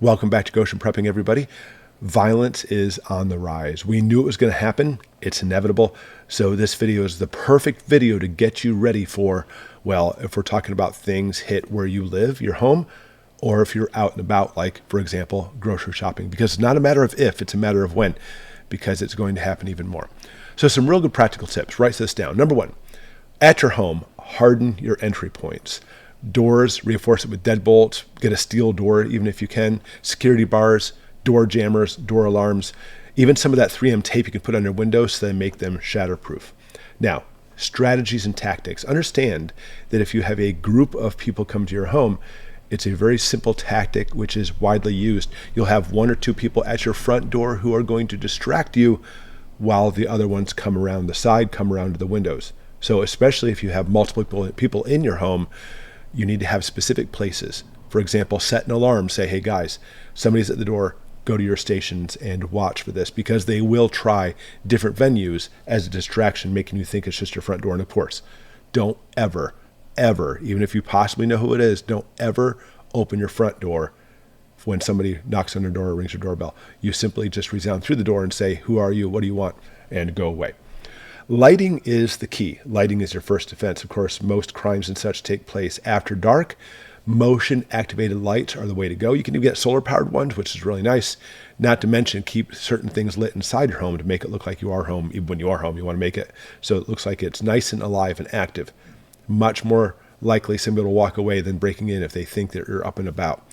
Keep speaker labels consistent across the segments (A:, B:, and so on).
A: Welcome back to Goshen Prepping, everybody. Violence is on the rise. We knew it was going to happen. It's inevitable. So this video is the perfect video to get you ready for, well, if we're talking about things hit where you live, your home, or if you're out and about, like, for example, grocery shopping. Because it's not a matter of if, it's a matter of when, because it's going to happen even more. So some real good practical tips. Write this down. Number one, at your home, harden your entry points. Doors, reinforce it with deadbolts, get a steel door even if you can, security bars, door jammers, door alarms, even some of that 3M tape you can put on your windows so they make them shatterproof. Now, strategies and tactics. Understand that if you have a group of people come to your home, it's a very simple tactic which is widely used. You'll have one or two people at your front door who are going to distract you while the other ones come around the side, come around to the windows. So especially if you have multiple people in your home, you need to have specific places. For example, set an alarm. Say, hey guys, somebody's at the door. Go to your stations and watch for this, because they will try different venues as a distraction, making you think it's just your front door. And of course, don't ever, even if you possibly know who it is, don't ever open your front door when somebody knocks on your door or rings your doorbell. You simply just resound through the door and say, who are you? What do you want? And go away. Lighting is the key. Lighting is your first defense. Of course, most crimes and such take place after dark. Motion activated lights are the way to go. You can even get solar powered ones, which is really nice. Not to mention, keep certain things lit inside your home to make it look like you are home. Even when you are home, you want to make it so it looks like it's nice and alive and active. Much more likely somebody will walk away than breaking in if they think that you're up and about.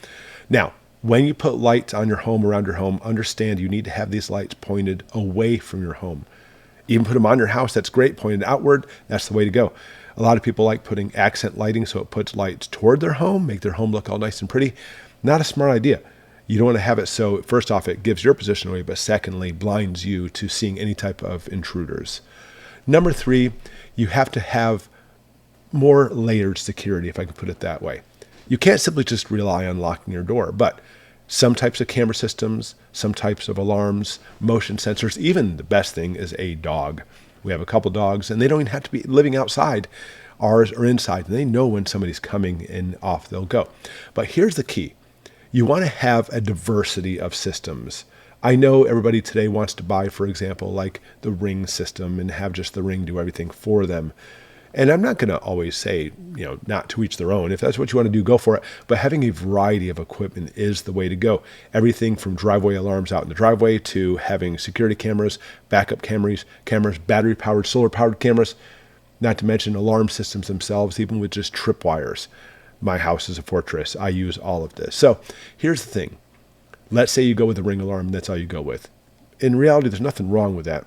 A: Now, when you put lights on your home, around your home, understand you need to have these lights pointed away from your home. Even put them on your house, that's great. Pointed outward, that's the way to go. A lot of people like putting accent lighting, so it puts lights toward their home, make their home look all nice and pretty. Not a smart idea. You don't want to have it so, first off, it gives your position away, but secondly, blinds you to seeing any type of intruders. Number three, you have to have more layered security, if I can put it that way. You can't simply just rely on locking your door, but some types of camera systems, some types of alarms, motion sensors, even the best thing is a dog. We have a couple dogs, and they don't even have to be living outside. Ours are inside, and they know when somebody's coming, and off they'll go. But here's the key. You want to have a diversity of systems. I know everybody today wants to buy, for example, like the Ring system and have just the Ring do everything for them. And I'm not going to always say, not to each their own. If that's what you want to do, go for it. But having a variety of equipment is the way to go. Everything from driveway alarms out in the driveway to having security cameras, backup cameras, battery-powered, solar-powered cameras, not to mention alarm systems themselves, even with just tripwires. My house is a fortress. I use all of this. So here's the thing. Let's say you go with a Ring alarm, and that's all you go with. In reality, there's nothing wrong with that,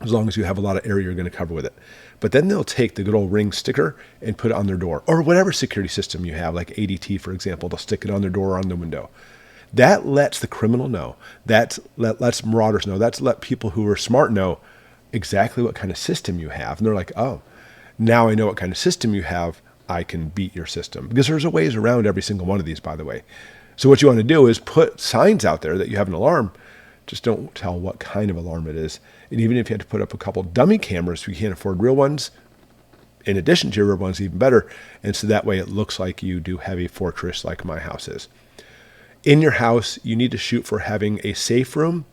A: as long as you have a lot of area you're going to cover with it. But then they'll take the good old Ring sticker and put it on their door, or whatever security system you have, like ADT, for example. They'll stick it on their door or on the window. That lets the criminal know. That lets marauders know. That's let people who are smart know exactly what kind of system you have. And they're like, oh, now I know what kind of system you have. I can beat your system. Because there's a ways around every single one of these, by the way. So what you want to do is put signs out there that you have an alarm. Just don't tell what kind of alarm it is. And even if you had to put up a couple dummy cameras, if you can't afford real ones, in addition to your real ones, even better. And so that way it looks like you do have a fortress like my house is. In your house, you need to shoot for having a safe room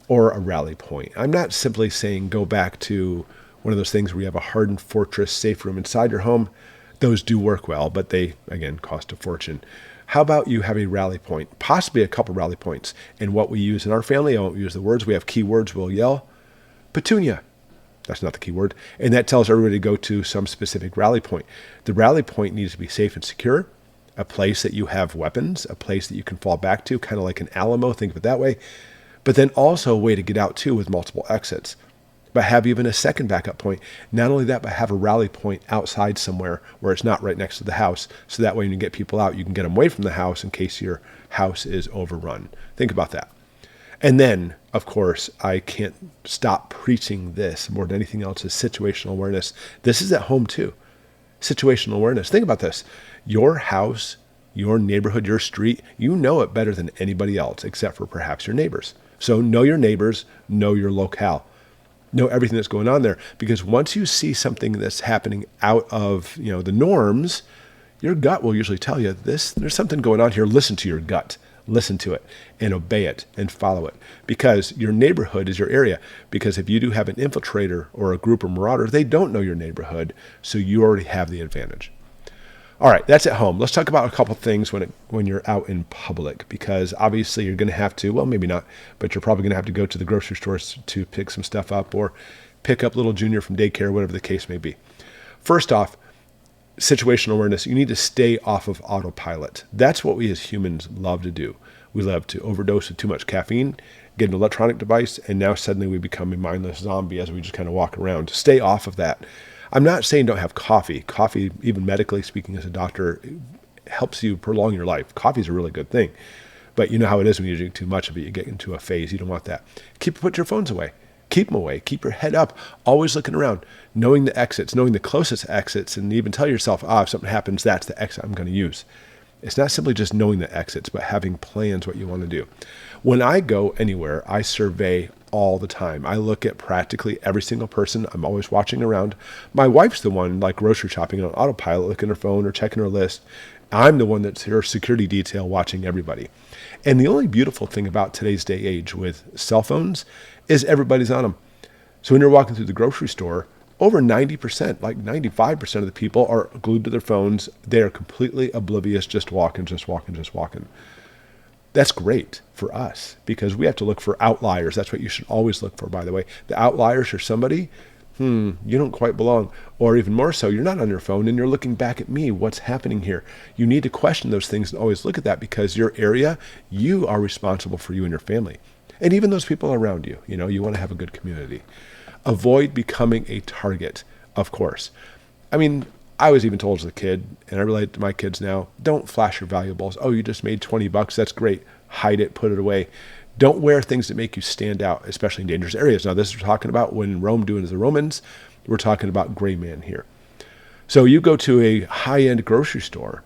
A: or a rally point. I'm not simply saying go back to one of those things where you have a hardened fortress safe room inside your home. Those do work well, but they, again, cost a fortune. How about you have a rally point, possibly a couple rally points? And what we use in our family, I won't use the words, we have keywords, we'll yell, Petunia. That's not the keyword. And that tells everybody to go to some specific rally point. The rally point needs to be safe and secure, a place that you have weapons, a place that you can fall back to, kind of like an Alamo, think of it that way. But then also a way to get out too with multiple exits. But have even a second backup point. Not only that, but have a rally point outside somewhere where it's not right next to the house. So that way when you get people out, you can get them away from the house in case your house is overrun. Think about that. And then, of course, I can't stop preaching this more than anything else, is situational awareness. This is at home too. Situational awareness. Think about this. Your house, your neighborhood, your street, you know it better than anybody else except for perhaps your neighbors. So know your neighbors, know your locale. Know everything that's going on there, because once you see something that's happening out of the norms, your gut will usually tell you there's something going on here. Listen to your gut. listen to it and obey it and follow it, because your neighborhood is your area. Because if you do have an infiltrator or a group of marauders, they don't know your neighborhood, so you already have the advantage. All right, that's at home. Let's talk about a couple things when you're out in public, because obviously you're going to have to, well, maybe not, but you're probably going to have to go to the grocery stores to pick some stuff up or pick up little Junior from daycare, whatever the case may be. First off, situational awareness. You need to stay off of autopilot. That's what we as humans love to do. We love to overdose with too much caffeine, get an electronic device, and now suddenly we become a mindless zombie as we just kind of walk around. Stay off of that. I'm not saying don't have coffee. Coffee, even medically speaking as a doctor, helps you prolong your life. Coffee is a really good thing. But you know how it is when you drink too much of it. You get into a phase. You don't want that. Put your phones away. Keep them away. Keep your head up. Always looking around. Knowing the exits. Knowing the closest exits. And even tell yourself, if something happens, that's the exit I'm going to use. It's not simply just knowing the exits, but having plans what you want to do. When I go anywhere, I survey all the time. I look at practically every single person. I'm always watching around. My wife's the one, like grocery shopping on autopilot, looking at her phone or checking her list. I'm the one that's her security detail watching everybody. And the only beautiful thing about today's day age with cell phones is everybody's on them. So when you're walking through the grocery store, over 90%, like 95% of the people are glued to their phones. They are completely oblivious, just walking. That's great for us because we have to look for outliers. That's what you should always look for, by the way. The outliers are somebody, you don't quite belong. Or even more so, you're not on your phone and you're looking back at me. What's happening here? You need to question those things and always look at that, because your area, you are responsible for you and your family. And even those people around you, you want to have a good community. Avoid becoming a target, of course. I mean, I was even told as a kid, and I relate to my kids now, don't flash your valuables. Oh, you just made $20. That's great. Hide it, put it away. Don't wear things that make you stand out, especially in dangerous areas. Now, this is talking about when Rome doing as the Romans. We're talking about gray man here. So you go to a high-end grocery store.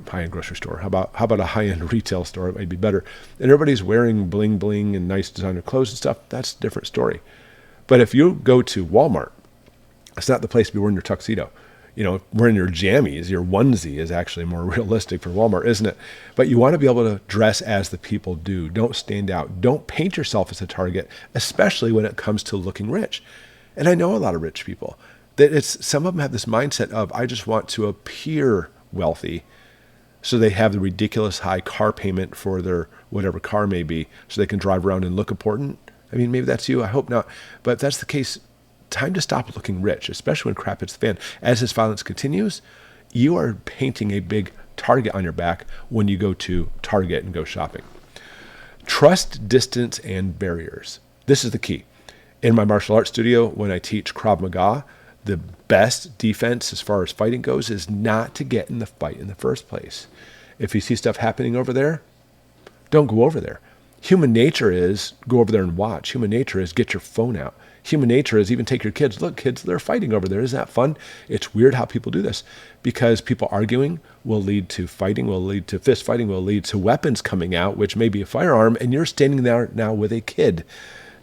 A: How about a high-end retail store? It might be better. And everybody's wearing bling bling and nice designer clothes and stuff. That's a different story. But if you go to Walmart, it's not the place to be wearing your tuxedo. Wearing your jammies, your onesie is actually more realistic for Walmart, isn't it? But you want to be able to dress as the people do. Don't stand out. Don't paint yourself as a target, especially when it comes to looking rich. And I know a lot of rich people that some of them have this mindset of, I just want to appear wealthy, so they have the ridiculous high car payment for their whatever car may be, so they can drive around and look important. I mean, maybe that's you. I hope not. But if that's the case, time to stop looking rich, especially when crap hits the fan. As this violence continues, you are painting a big target on your back when you go to Target and go shopping. Trust, distance, and barriers. This is the key. In my martial arts studio, when I teach Krav Maga, the best defense as far as fighting goes is not to get in the fight in the first place. If you see stuff happening over there, don't go over there. Human nature is go over there and watch. Human nature is get your phone out. Human nature is even take your kids. Look, kids, they're fighting over there. Isn't that fun? It's weird how people do this, because people arguing will lead to fighting, will lead to fist fighting, will lead to weapons coming out, which may be a firearm, and you're standing there now with a kid.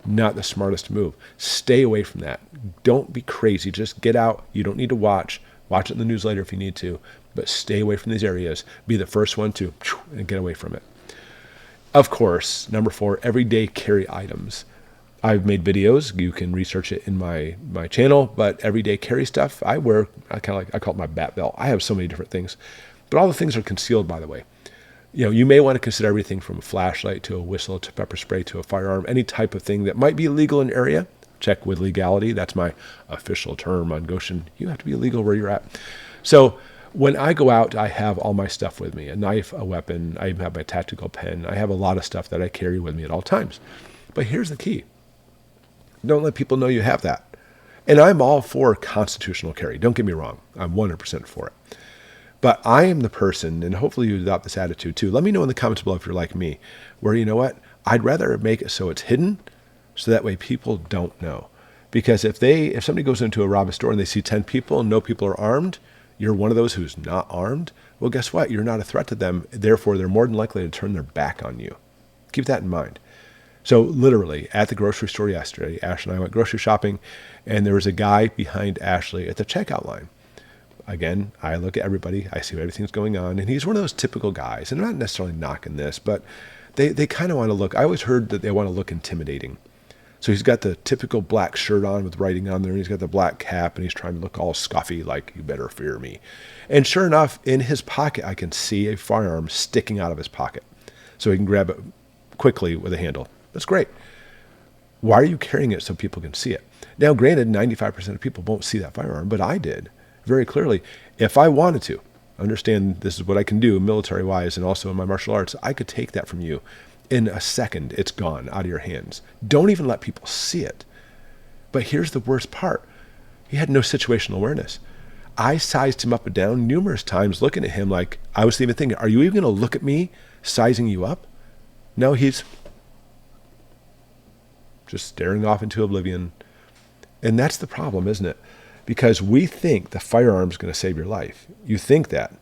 A: Not the smartest move. Stay away from that. Don't be crazy. Just get out. You don't need to watch. Watch it in the news later if you need to, but stay away from these areas. Be the first one to and get away from it. Of course, number 4, everyday carry items. I've made videos. You can research it in my channel, but everyday carry stuff, I call it my bat belt. I have so many different things, but all the things are concealed, by the way. You may want to consider everything from a flashlight to a whistle to pepper spray to a firearm, any type of thing that might be illegal in an area. Check with legality. That's my official term on Goshen. You have to be illegal where you're at. So when I go out, I have all my stuff with me, a knife, a weapon. I even have my tactical pen. I have a lot of stuff that I carry with me at all times. But here's the key. Don't let people know you have that. And I'm all for constitutional carry. Don't get me wrong. I'm 100% for it. But I am the person, and hopefully you adopt this attitude too. Let me know in the comments below if you're like me, where you know what? I'd rather make it so it's hidden, so that way people don't know. Because if somebody goes into a rob store and they see 10 people and no people are armed, you're one of those who's not armed, well, guess what? You're not a threat to them. Therefore, they're more than likely to turn their back on you. Keep that in mind. So literally, at the grocery store yesterday, Ashley and I went grocery shopping, and there was a guy behind Ashley at the checkout line. again, I look at everybody, I see everything's going on, and he's one of those typical guys, and I'm not necessarily knocking this, but they kind of want to look, I always heard that they want to look intimidating. So he's got the typical black shirt on with writing on there, and he's got the black cap, and he's trying to look all scuffy, like, you better fear me. And sure enough, in his pocket, I can see a firearm sticking out of his pocket. So he can grab it quickly with a handle. That's great. Why are you carrying it so people can see it? Now, granted, 95% of people won't see that firearm, but I did very clearly. If I wanted to, understand this is what I can do military-wise and also in my martial arts, I could take that from you. In a second, it's gone out of your hands. Don't even let people see it. But here's the worst part. He had no situational awareness. I sized him up and down numerous times looking at him like, I was even thinking, are you even going to look at me sizing you up? No, he's just staring off into oblivion. And that's the problem, isn't it? Because we think the firearm's going to save your life. You think that,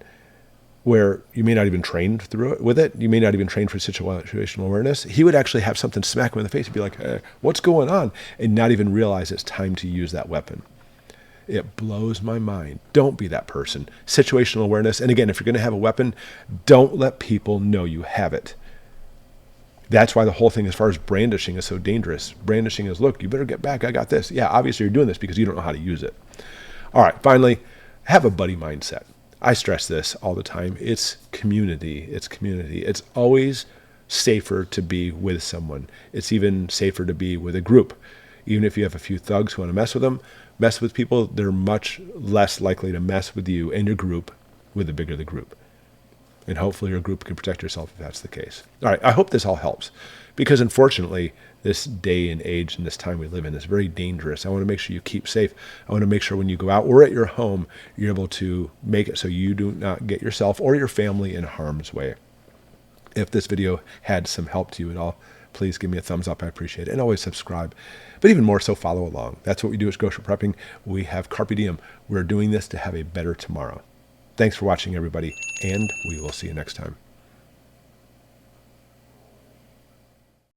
A: where you may not even train through it with it. You may not even train for situational awareness. He would actually have something smack him in the face and be like, hey, what's going on? And not even realize it's time to use that weapon. It blows my mind. Don't be that person. Situational awareness. And again, if you're going to have a weapon, don't let people know you have it. That's why the whole thing as far as brandishing is so dangerous. Brandishing is, look, you better get back. I got this. Yeah, obviously you're doing this because you don't know how to use it. All right, finally, have a buddy mindset. I stress this all the time. It's community. It's community. It's always safer to be with someone. It's even safer to be with a group. Even if you have a few thugs who want to mess with people, they're much less likely to mess with you and your group with the bigger the group. And hopefully your group can protect yourself if that's the case. All right, I hope this all helps. Because unfortunately, this day and age and this time we live in is very dangerous. I want to make sure you keep safe. I want to make sure when you go out or at your home, you're able to make it so you do not get yourself or your family in harm's way. If this video had some help to you at all, please give me a thumbs up. I appreciate it. And always subscribe. But even more so, follow along. That's what we do at Grocery Prepping. We have Carpe Diem. We're doing this to have a better tomorrow. Thanks for watching, everybody, and we will see you next time.